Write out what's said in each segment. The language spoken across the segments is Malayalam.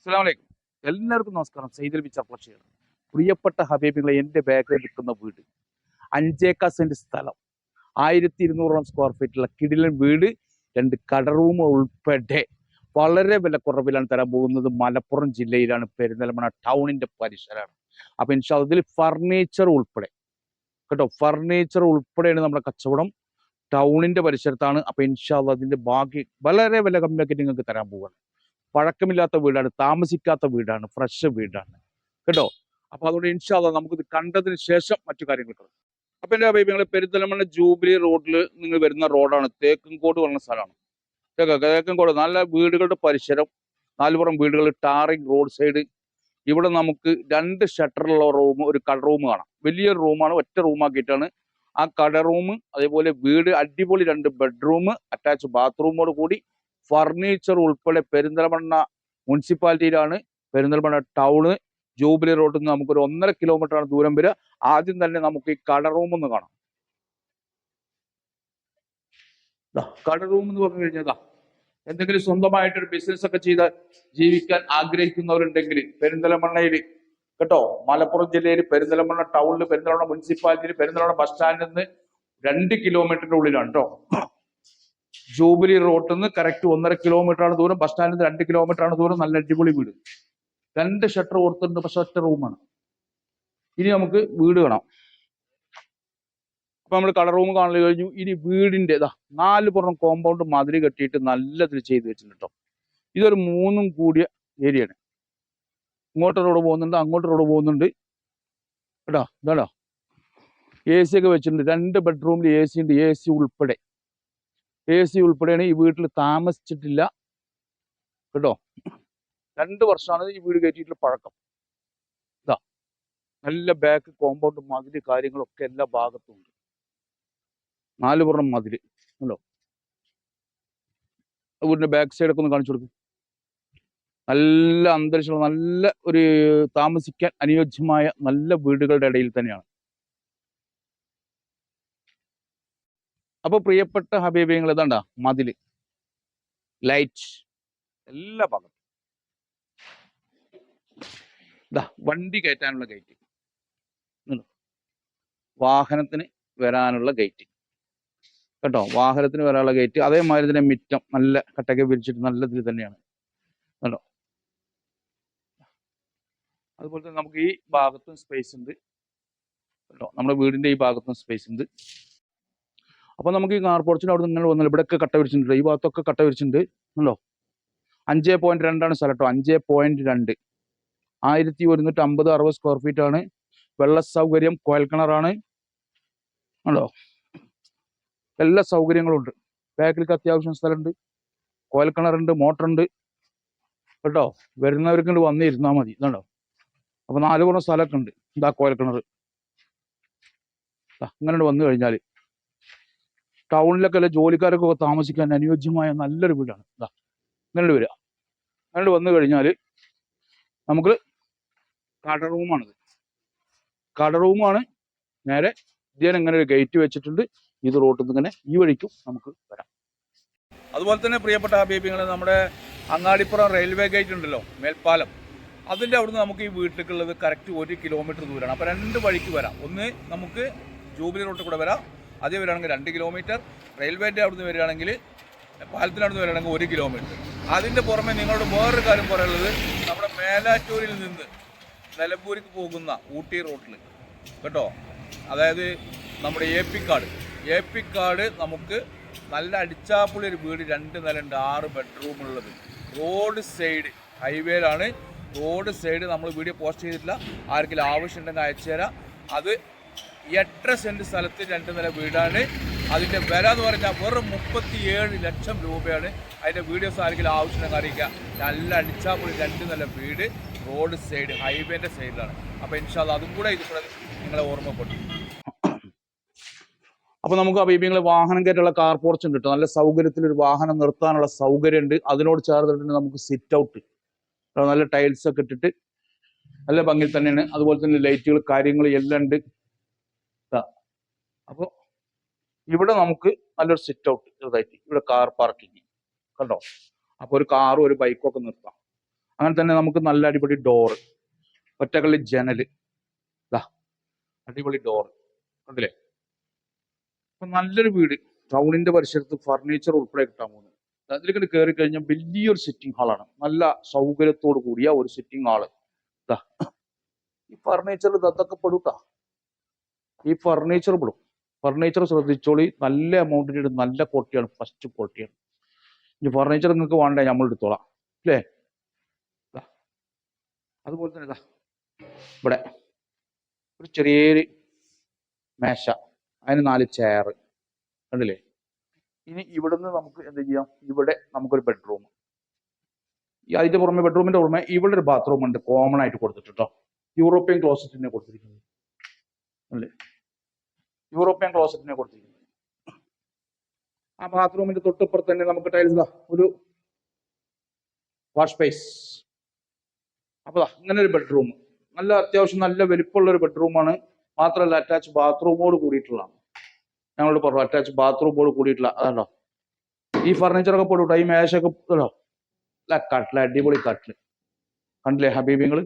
അസ്സലാമു അലൈക്കും. എല്ലാവർക്കും നമസ്കാരം. സൈദൽ ബി ചർപ്പളശ്ശേരി. പ്രിയപ്പെട്ട ഹബീബികളെ, എൻ്റെ ബാക്കിൽ നിൽക്കുന്ന വീട് 5 ഏക്കർ സ്ഥലം, 1200 സ്ക്വയർ ഫീറ്റുള്ള കിടിലൻ വീട്, 2 കടറൂം ഉൾപ്പെടെ വളരെ വില കുറവിലാണ് തരാൻ പോകുന്നത്. മലപ്പുറം ജില്ലയിലാണ്, പെരിന്തൽമണ്ണ ടൗണിന്റെ പരിസരമാണ്. അപ്പൊ ഇൻഷാ അല്ലാഹ് ഇതിൽ ഫർണിച്ചർ ഉൾപ്പെടെ കേട്ടോ, ഫർണിച്ചർ ഉൾപ്പെടെയാണ് നമ്മുടെ കച്ചവടം. ടൗണിന്റെ പരിസരത്താണ്. അപ്പൊ ഇൻഷാ അല്ലാഹ് അതിന്റെ ബാക്കി വളരെ വില കമ്മിയാക്കി നിങ്ങൾക്ക് തരാൻ പോവുകയാണ്. പഴക്കമില്ലാത്ത വീടാണ്, താമസിക്കാത്ത വീടാണ്, ഫ്രഷ് വീടാണ് കേട്ടോ. അപ്പൊ അതുകൊണ്ട് ഇൻഷാ അല്ലാഹ് നമുക്കിത് കണ്ടതിന് ശേഷം മറ്റു കാര്യങ്ങൾ കാണാം. അപ്പൊ എന്റെ അഭിപ്രായങ്ങൾ, പെരിന്തൽമണ്ണ ജൂബിലി റോഡിൽ നിങ്ങൾ വരുന്ന റോഡാണ്, തേക്കുംകോട് പറഞ്ഞ സ്ഥലമാണ്. തേക്കുംകോട് നല്ല വീടുകളുടെ പരിസരം, നാലുപുറം വീടുകൾ, ടാറിങ് റോഡ് സൈഡ്. ഇവിടെ നമുക്ക് 2 ഷട്ടറുള്ള റൂം, ഒരു കട റൂം കാണാം. വലിയൊരു റൂമാണ്, ഒറ്റ റൂമാക്കിയിട്ടാണ് ആ കട റൂം. അതേപോലെ വീട് അടിപൊളി 2 ബെഡ്റൂം, അറ്റാച്ച് ബാത്റൂമോട് കൂടി, ഫർണിച്ചർ ഉൾപ്പെടെ. പെരിന്തൽമണ്ണ മുനിസിപ്പാലിറ്റിയിലാണ്, പെരിന്തൽമണ്ണ ടൗണ് ജൂബിലി റോഡിൽ നിന്ന് നമുക്കൊരു 1.5 കിലോമീറ്ററാണ് ദൂരം വരിക. ആദ്യം തന്നെ നമുക്ക് ഈ കട റൂം ഒന്ന് കാണാം. കട റൂം എന്ന് പറഞ്ഞു കഴിഞ്ഞാൽ, എന്തെങ്കിലും സ്വന്തമായിട്ടൊരു ബിസിനസ് ഒക്കെ ചെയ്ത് ജീവിക്കാൻ ആഗ്രഹിക്കുന്നവരുണ്ടെങ്കിൽ പെരിന്തൽമണ്ണയിൽ കേട്ടോ, മലപ്പുറം ജില്ലയിൽ പെരിന്തൽമണ്ണ ടൗണിൽ, പെരിന്തൽമണ്ണ മുനിസിപ്പാലിറ്റിയിൽ, പെരിന്തൽമണ്ണ ബസ് സ്റ്റാൻഡിൽ നിന്ന് 2 കിലോമീറ്ററിന്റെ ഉള്ളിലാണ് കേട്ടോ. ജൂബിലി റോഡിൽ നിന്ന് കറക്റ്റ് 1.5 കിലോമീറ്റർ ആണ് ദൂരം, ബസ് സ്റ്റാൻഡിൽ നിന്ന് 2 കിലോമീറ്റർ ആണ് ദൂരം. നല്ല അടിപൊളി വീട്, 2 ഷട്ടർ കൊടുത്തിട്ടുണ്ട്, പക്ഷെ ഒറ്റ റൂമാണ്. ഇനി നമുക്ക് വീട് കാണാം. അപ്പൊ നമ്മൾ കളർ റൂം കാണൽ കഴിഞ്ഞു. ഇനി വീടിന്റെ 4 പുറം കോമ്പൗണ്ട് മതിൽ കെട്ടിയിട്ട് നല്ലതിൽ ചെയ്ത് വെച്ചിട്ടുണ്ട് കേട്ടോ. ഇതൊരു 3 കൂടിയ ഏരിയയാണ്. ഇങ്ങോട്ട് റോഡ് പോകുന്നുണ്ട്, അങ്ങോട്ട് റോഡ് പോകുന്നുണ്ട് കേട്ടോ. ഇതാണോ AC ഒക്കെ വെച്ചിട്ടുണ്ട്. 2 ബെഡ്റൂമിൽ AC ഉണ്ട്, AC ഉൾപ്പെടെയാണ്. ഈ വീട്ടിൽ താമസിച്ചിട്ടില്ല കേട്ടോ. 2 വർഷമാണ് ഈ വീട് കയറ്റിയിട്ടുള്ള പഴക്കം. ഇതാ നല്ല ബാക്ക് കോമ്പൗണ്ട് മതില് കാര്യങ്ങളൊക്കെ എല്ലാ ഭാഗത്തും ഉണ്ട്. 4 പുറം മതില് ഉണ്ടോ. വീടിന്റെ ബാക്ക് സൈഡൊക്കെ ഒന്ന് കാണിച്ചു കൊടുക്കും. നല്ല അന്തരീക്ഷമുള്ള, നല്ല ഒരു താമസിക്കാൻ അനുയോജ്യമായ നല്ല വീടുകളുടെ ഇടയിൽ തന്നെയാണ്. അപ്പൊ പ്രിയപ്പെട്ട ഹബീബിങ്ങൾ, ഇതാണ്ട മതില്, ലൈറ്റ് എല്ലാ ഭാഗത്തും. ഇതാ വണ്ടി കയറ്റാനുള്ള ഗേറ്റ്, വാഹനത്തിന് വരാനുള്ള ഗേറ്റ് കേട്ടോ, വാഹനത്തിന് വരാനുള്ള ഗേറ്റ്. അതേമാതിരി തന്നെ മിറ്റം നല്ല കട്ടൊക്കെ വിരിച്ചിട്ട് നല്ല ഇതിൽ തന്നെയാണ് കേട്ടോ. അതുപോലെ തന്നെ നമുക്ക് ഈ ഭാഗത്തും സ്പേസ് ഉണ്ട് കേട്ടോ, നമ്മുടെ വീടിന്റെ ഈ ഭാഗത്തും സ്പേസ് ഉണ്ട്. അപ്പൊ നമുക്ക് ഈ കാർ പോർച്ചിന് അവിടെ നിങ്ങൾ വന്നാൽ ഇവിടെയൊക്കെ കട്ട വിരിച്ചിട്ടുണ്ട്, ഈ ഭാഗത്തൊക്കെ കട്ട വിരിച്ചിട്ടുണ്ട് ഉണ്ടോ. 5.2 സ്ഥലം കേട്ടോ, 5.2, 1150-60 സ്ക്വയർ ഫീറ്റ് ആണ്. വെള്ള സൗകര്യം, കോയൽ കിണറാണ് ഉണ്ടോ. എല്ലാ സൗകര്യങ്ങളും ഉണ്ട്. ബാക്കിലേക്ക് അത്യാവശ്യം സ്ഥലമുണ്ട്, കോയൽ കിണറുണ്ട്, മോട്ടറുണ്ട് കേട്ടോ. വരുന്നവർക്ക് വന്നിരുന്നാൽ മതി ഇതുണ്ടോ. അപ്പൊ 4 ഗുണം സ്ഥലമൊക്കെ ഉണ്ട്. ഇതാ കോയൽ കിണർ. അങ്ങനെ വന്നു കഴിഞ്ഞാൽ ടൗണിലൊക്കെ അല്ലെ ജോലിക്കാരൊക്കെ താമസിക്കാൻ അനുയോജ്യമായ നല്ലൊരു വീടാണ്. ഇതാ ഇങ്ങനെ വരിക. അങ്ങനെ വന്നു കഴിഞ്ഞാൽ നമുക്ക് കട റൂമാണിത്, കട റൂമാണ്. നേരെ ഇതിന് ഇങ്ങനെ ഒരു ഗേറ്റ് വെച്ചിട്ടുണ്ട്. ഇത് റോട്ടിൽ നിന്ന് ഇങ്ങനെ ഈ വഴിക്കും നമുക്ക് വരാം. അതുപോലെ തന്നെ പ്രിയപ്പെട്ട ഹബീബികളെ, നമ്മുടെ അങ്ങാടിപ്പുറം റെയിൽവേ ഗേറ്റ് ഉണ്ടല്ലോ, മേൽപ്പാലം, അതിൻ്റെ അവിടുന്ന് നമുക്ക് ഈ വീട്ടിലേക്കുള്ളത് കറക്റ്റ് 1 കിലോമീറ്റർ ദൂരമാണ്. അപ്പോൾ 2 വഴിക്ക് വരാം. ഒന്ന് നമുക്ക് ജൂബിലി റോട്ടിൽ കൂടെ വരാം, അതേ വരികയാണെങ്കിൽ 2 കിലോമീറ്റർ. റെയിൽവേൻ്റെ അവിടുന്ന് വരികയാണെങ്കിൽ, പാലത്തിൻ്റെ അവിടുന്ന് വരികയാണെങ്കിൽ 1 കിലോമീറ്റർ. അതിൻ്റെ പുറമെ നിങ്ങളോട് വേറൊരു കാര്യം പറയാനുള്ളത്, നമ്മുടെ മേലാറ്റൂരിൽ നിന്ന് നിലമ്പൂരിക്ക് പോകുന്ന ഊട്ടി റോട്ടിൽ കേട്ടോ, അതായത് നമ്മുടെ ഏപ്പിക്കാട് നമുക്ക് നല്ല അടിച്ചാപ്പൊളി ഒരു വീട്, 2 നിലയുണ്ട്, 6 ബെഡ്റൂമുള്ളത്, റോഡ് സൈഡ് ഹൈവേയിലാണ്. റോഡ് സൈഡ് നമ്മൾ വീഡിയോ പോസ്റ്റ് ചെയ്തിട്ടില്ല, ആർക്കെങ്കിലും ആവശ്യമുണ്ടെങ്കിൽ അയച്ചു തരാം. അത് 8 സെന്റ് സ്ഥലത്ത് 2 നില വീടാണ്. അതിൻ്റെ വില എന്ന് പറഞ്ഞാൽ വെറും 37 ലക്ഷം രൂപയാണ്. അതിൻ്റെ വീഡിയോസ് ആർക്കെങ്കിലും ആവശ്യമുണ്ടെങ്കിൽ അറിയിക്കുക. നല്ല അടിച്ചാപ്പൊളി 2 നില വീട്, റോഡ് സൈഡ് ഹൈവേൻ്റെ സൈഡിലാണ്. അപ്പോൾ ഇൻഷാ അല്ലാഹ് അതും കൂടെ ഇതിലൂടെ നിങ്ങളെ ഓർമ്മപ്പെട്ടു. അപ്പൊ നമുക്ക് അബീബിങ്ങളെ വാഹനം കയറ്റുള്ള കാർ പോർച്ച് ഉണ്ട് കേട്ടോ. നല്ല സൗകര്യത്തിൽ ഒരു വാഹനം നിർത്താനുള്ള സൗകര്യം ഉണ്ട്. അതിനോട് ചേർന്നിട്ടുണ്ട് നമുക്ക് സിറ്റ് ഔട്ട്, നല്ല ടൈൽസ് ഒക്കെ ഇട്ടിട്ട് നല്ല ഭംഗിയിൽ തന്നെയാണ്. അതുപോലെ തന്നെ ലൈറ്റുകൾ കാര്യങ്ങൾ എല്ലാം ഉണ്ട്. അപ്പോൾ ഇവിടെ നമുക്ക് നല്ലൊരു സിറ്റ് ഔട്ട് ചെറുതായിട്ട്, ഇവിടെ കാർ പാർക്കിങ് കണ്ടോ. അപ്പോൾ ഒരു കാറും ഒരു ബൈക്കും ഒക്കെ നിർത്താം. അങ്ങനെ തന്നെ നമുക്ക് നല്ല അടിപൊളി ഡോറ്, ഒറ്റക്കള്ളി ജനല്, ഇതാ അടിപൊളി ഡോർ കണ്ടില്ലേ. അപ്പൊ നല്ലൊരു വീട് ടൗണിന്റെ പരിസരത്ത് ഫർണിച്ചർ ഉൾപ്പെടെ കിട്ടാൻ പോകുന്നത്. അതിലേക്ക് കയറി കഴിഞ്ഞാൽ വലിയൊരു സിറ്റിംഗ് ഹാളാണ്, നല്ല സൗകര്യത്തോട് കൂടിയ ഒരു സിറ്റിംഗ് ഹാള്. ഈ ഫർണിച്ചർ ഇതൊക്കെ പെടുട്ടാ, ഈ ഫർണിച്ചർ പെടും. ഫർണിച്ചർ ശ്രദ്ധിച്ചോളി, നല്ല എമൗണ്ടിന് നല്ല ക്വാളിറ്റിയാണ്, ഫസ്റ്റ് ക്വാളിറ്റിയാണ്. ഇനി ഫർണിച്ചർ നിങ്ങൾക്ക് വേണ്ടേ നമ്മൾ എടുത്തോളാം അല്ലേ. അതുപോലെ തന്നെ ഇതാ ഇവിടെ ഒരു ചെറിയൊരു മേശ, അതിന് 4 ചെയർ കണ്ടില്ലേ. ഇനി ഇവിടുന്ന് നമുക്ക് എന്ത് ചെയ്യാം, ഇവിടെ നമുക്കൊരു ബെഡ്റൂം, അതിന്റെ പുറമെ ബെഡ്റൂമിന്റെ പുറമെ ഇവിടെ ഒരു ബാത്റൂം ഉണ്ട്, കോമൺ ആയിട്ട് കൊടുത്തിട്ടോ. യൂറോപ്യൻ ക്ലോസറ്റിനെ കൊടുത്തിരിക്കുന്നത് അല്ലേ, യൂറോപ്യൻ ക്ലോസറ്റിനെ കൊടുത്തിരിക്കുന്നത്. ആ ബാത്റൂമിന്റെ തൊട്ടിപ്പുറത്ത് തന്നെ നമുക്ക് ടൈൽസ് ഒരു വാഷ് സ്പേസ്. അപ്പൊ ഇങ്ങനെ ഒരു ബെഡ്റൂം, നല്ല അത്യാവശ്യം നല്ല വലിപ്പമുള്ള ഒരു ബെഡ്റൂമാണ്. മാത്രമല്ല അറ്റാച്ച് ബാത്റൂമോട് കൂടിയിട്ടുള്ളതാണ്. ഞങ്ങളോട് പറഞ്ഞു അറ്റാച്ച് ബാത്റൂമോട് കൂടിയിട്ടുള്ള അതല്ലോ. ഈ ഫർണിച്ചറൊക്കെ പോട്ടോ, ഈ മേശൊക്കെ ഇല്ലോ, കട്ടില്, അടിപൊളി കട്ടില് കണ്ടില്ലേ ഹബീബിങ്ങള്.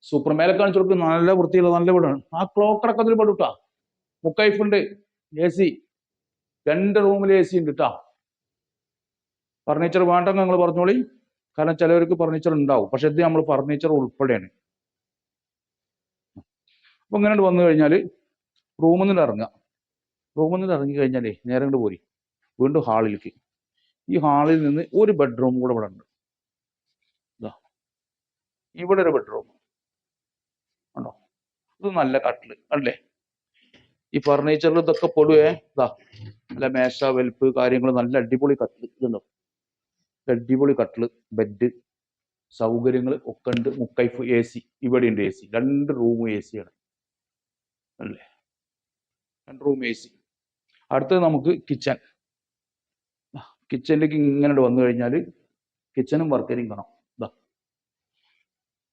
സൂപ്പർ. മേലെ കാണിച്ചു കൊടുക്കും, നല്ല വൃത്തിയുള്ള നല്ല വീടാണ്. ആ ക്ലോക്കടക്കം അതിൽ പെടുട്ടാ. മുക്കൈഫ് ഉണ്ട്, AC 2 റൂമിൽ AC ഉണ്ട് കേട്ടാ. ഫർണിച്ചർ വേണ്ടെന്ന് നിങ്ങൾ പറഞ്ഞോളി, കാരണം ചിലവർക്ക് ഫർണിച്ചർ ഉണ്ടാവും, പക്ഷെ ഇത് നമ്മൾ ഫർണിച്ചർ ഉൾപ്പെടെയാണ്. അപ്പൊ ഇങ്ങനെ വന്നു കഴിഞ്ഞാൽ റൂമിൽ നിന്ന് ഇറങ്ങുക, റൂമിൽ നിന്ന് ഇറങ്ങി കഴിഞ്ഞാലേ നേരെ കൊണ്ട് പോരി വീണ്ടും ഹാളിലേക്ക്. ഈ ഹാളിൽ നിന്ന് ഒരു ബെഡ്റൂം കൂടെ ഇവിടെ ഉണ്ട്. ഇവിടെ ഒരു ബെഡ്റൂം ഉണ്ടോ, ഇത് നല്ല കട്ടില് അല്ലേ. ഈ ഫർണിച്ചറിൽ ഇതൊക്കെ പൊടുവേ നല്ല മേശ വെൽപ്പ് കാര്യങ്ങൾ, നല്ല അടിപൊളി കട്ടില് ഇതുണ്ടോ, അടിപൊളി കട്ടില്, ബെഡ് സൗകര്യങ്ങൾ ഒക്കെ ഉണ്ട്. മുക്കൈഫ് AC ഇവിടെ ഉണ്ട്, AC 2 റൂം AC ആണ് അല്ലേ, 2 റൂം AC. അടുത്തത് നമുക്ക് കിച്ചൺ. കിച്ചണിലേക്ക് ഇങ്ങനെ വന്നു കഴിഞ്ഞാൽ കിച്ചണും വർക്കരിങ് കാണാം.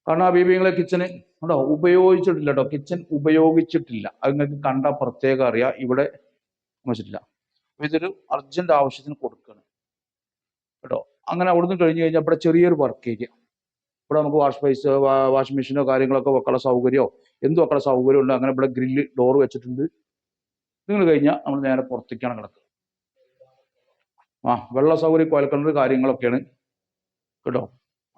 കാരണം ഹബീബിങ്ങളെ കിച്ചന് കേട്ടോ ഉപയോഗിച്ചിട്ടില്ല കേട്ടോ, കിച്ചൺ ഉപയോഗിച്ചിട്ടില്ല. അത് നിങ്ങൾക്ക് കണ്ടാൽ പ്രത്യേകം അറിയാം, ഇവിടെ വെച്ചിട്ടില്ല. അപ്പൊ ഇതൊരു അർജന്റ് ആവശ്യത്തിന് കൊടുക്കണം കേട്ടോ. അങ്ങനെ അവിടുന്ന് കഴിഞ്ഞ് കഴിഞ്ഞാൽ ഇവിടെ ചെറിയൊരു വർക്ക് ഏരിയ, ഇവിടെ നമുക്ക് വാഷിംഗ് മെഷീനോ കാര്യങ്ങളൊക്കെ വെക്കാനുള്ള സൗകര്യമോ എന്തും വെക്കാനുള്ള സൗകര്യം ഉണ്ട്. അങ്ങനെ ഇവിടെ ഗ്രില്ല് ഡോർ വെച്ചിട്ടുണ്ട്. നിങ്ങൾ കഴിഞ്ഞാൽ നമ്മൾ നേരെ പുറത്തേക്കാണ് കിടക്കുക. വെള്ള സൗകര്യം, കുഴൽക്കിണർ കാര്യങ്ങളൊക്കെയാണ് കേട്ടോ.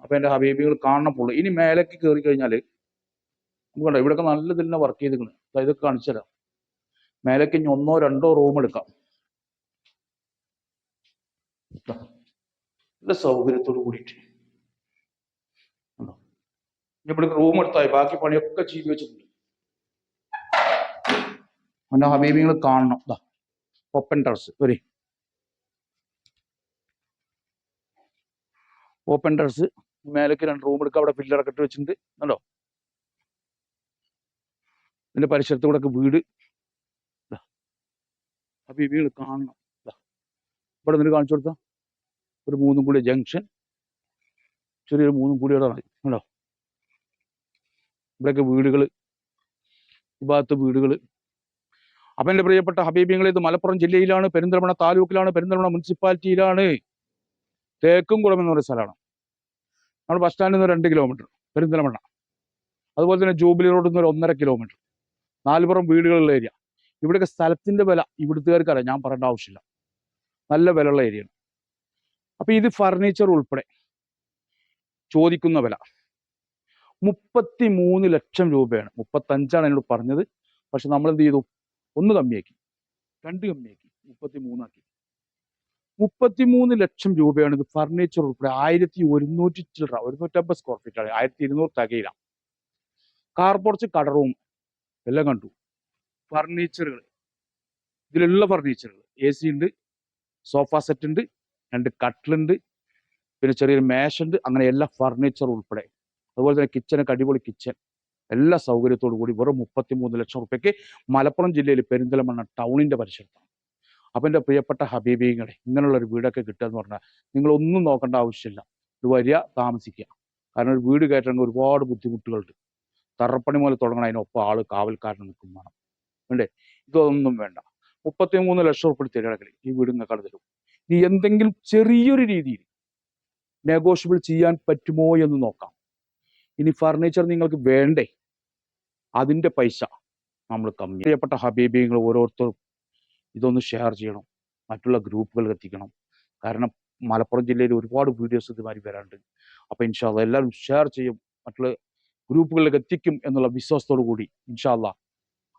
അപ്പൊ എന്റെ ഹബീബികൾ കാണണപ്പോൾ ഇനി മേലേക്ക് കയറി കഴിഞ്ഞാൽ നമുക്ക് കണ്ടോ ഇവിടെയൊക്കെ നല്ല തന്നെ വർക്ക് ചെയ്തിരിക്കണം. ഇതൊക്കെ കാണിച്ചു തരാം. മേലേക്ക് ഇനി 1 2 റൂം എടുക്കാം, നല്ല സൗകര്യത്തോട് കൂടിയിട്ട്. ഇവിടെ റൂം എടുത്തായി ബാക്കി പണിയൊക്കെ ചെയ്തു വെച്ചിട്ടുണ്ട്. എന്റെ ഹബീബികൾ കാണണം. ഓപ്പൺ ടെറസ് വരെ, ഓപ്പൺ ടെറസ്. മേലേക്ക് 2 റൂം എടുക്കുക, അവിടെ പില്ലറൊക്കെ ഇട്ട് വെച്ചിട്ടുണ്ട് കണ്ടോ. ഇതിന്റെ പരിസരത്ത് കൂടെ ഒക്കെ വീട് ഹബീബികൾ കാണണം. ഇവിടെ നിന്ന് കാണിച്ചു കൊടുത്ത ഒരു 3 പുള്ളി ജംഗ്ഷൻ, ചെറിയൊരു 3 പുള്ളിയുടെ കണ്ടോ. ഇവിടെയൊക്കെ വീടുകൾ, ഈ ഭാഗത്ത് വീടുകൾ. അപ്പൊ എന്റെ പ്രിയപ്പെട്ട ഹബീബിങ്ങളെ, ഇത് മലപ്പുറം ജില്ലയിലാണ്, പെരിന്തൽമണ്ണ താലൂക്കിലാണ്, പെരിന്തൽമണ്ണ മുനിസിപ്പാലിറ്റിയിലാണ്, തേക്കുംകുളം എന്ന് പറയുന്ന സ്ഥലമാണ്. നമ്മുടെ ബസ് സ്റ്റാൻഡിൽ നിന്ന് 2 കിലോമീറ്റർ പെരിന്തൽമണ്ണ. അതുപോലെ തന്നെ ജൂബിലി റോഡിൽ നിന്ന് ഒരു 1.5 കിലോമീറ്റർ. 4 പുറം വീടുകളുള്ള ഏരിയ. ഇവിടെയൊക്കെ സ്ഥലത്തിന്റെ വില ഇവിടുത്തുകാർക്കറിയാം, ഞാൻ പറയേണ്ട ആവശ്യമില്ല, നല്ല വിലയുള്ള ഏരിയയാണ്. അപ്പൊ ഇത് ഫർണിച്ചർ ഉൾപ്പെടെ ചോദിക്കുന്ന വില 33 ലക്ഷം രൂപയാണ്. 35 എന്നോട് പറഞ്ഞത്, പക്ഷെ നമ്മൾ എന്ത് ചെയ്തു, 1 കമ്മിയാക്കി, 2 കമ്മിയാക്കി, 33 ആക്കി. 33 ലക്ഷം രൂപയാണ് ഇത് ഫർണിച്ചർ ഉൾപ്പെടെ. 1100 ചില്ലറ, 150 സ്ക്വയർ ഫീറ്റ് ആണ്, 1200 തികയില്ല. കാർപോർച്ച്, കടറൂം എല്ലാം കണ്ടു. ഫർണിച്ചറുകൾ, ഇതിലുള്ള ഫർണിച്ചറുകൾ AC ഉണ്ട്, സോഫ സെറ്റ് ഉണ്ട്, 2 കട്ടിലുണ്ട്, പിന്നെ ചെറിയൊരു മേശ ഉണ്ട്, അങ്ങനെ എല്ലാ ഫർണിച്ചർ ഉൾപ്പെടെ. അതുപോലെ തന്നെ കിച്ചനൊക്കെ അടിപൊളി കിച്ചൻ, എല്ലാ സൗകര്യത്തോടു കൂടി വെറും 33 ലക്ഷം റുപ്യക്ക് മലപ്പുറം ജില്ലയിൽ പെരിന്തൽമണ്ണ ടൗണിന്റെ പരിസരത്താണ്. അപ്പം എൻ്റെ പ്രിയപ്പെട്ട ഹബീബിങ്ങളെ, ഇങ്ങനെയുള്ള ഒരു വീടൊക്കെ കിട്ടുക എന്ന് പറഞ്ഞാൽ നിങ്ങളൊന്നും നോക്കേണ്ട ആവശ്യമില്ല, ഇത് വരിക, താമസിക്കുക. കാരണം ഒരു വീട് കയറ്റണമെങ്കിൽ ഒരുപാട് ബുദ്ധിമുട്ടുകളുണ്ട്. തറപ്പണി മുതൽ തുടങ്ങണം, അതിനൊപ്പം ആള് കാവൽക്കാരൻ നിൽക്കും വേണം, വേണ്ടേ. ഇതൊന്നും വേണ്ട. 33 ലക്ഷം റുപ്യ തിരക്കിൽ ഈ വീട് നിങ്ങൾക്ക് തരും. ഇനി എന്തെങ്കിലും ചെറിയൊരു രീതിയിൽ നെഗോഷ്യബിൾ ചെയ്യാൻ പറ്റുമോ എന്ന് നോക്കാം. ഇനി ഫർണിച്ചർ നിങ്ങൾക്ക് വേണ്ടേ, അതിൻ്റെ പൈസ നമ്മൾ കമ്മി. പ്രിയപ്പെട്ട ഹബീബിങ്ങൾ ഓരോരുത്തരും ഇതൊന്ന് ഷെയർ ചെയ്യണം, മറ്റുള്ള ഗ്രൂപ്പുകളിൽ എത്തിക്കണം. കാരണം മലപ്പുറം ജില്ലയിൽ ഒരുപാട് വീഡിയോസ് ഇതുമാതിരി വരാറുണ്ട്. അപ്പോൾ ഇൻഷാ അല്ലാഹ് എല്ലാവരും ഷെയർ ചെയ്യും, മറ്റുള്ള ഗ്രൂപ്പുകളിലേക്ക് എത്തിക്കും എന്നുള്ള വിശ്വാസത്തോടു കൂടി ഇൻഷാ അല്ലാഹ്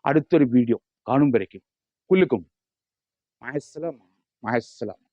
അടുത്തൊരു വീഡിയോ കാണുമ്പോഴേക്കും കുല്ലുക്കും മഅസ്സലാമ.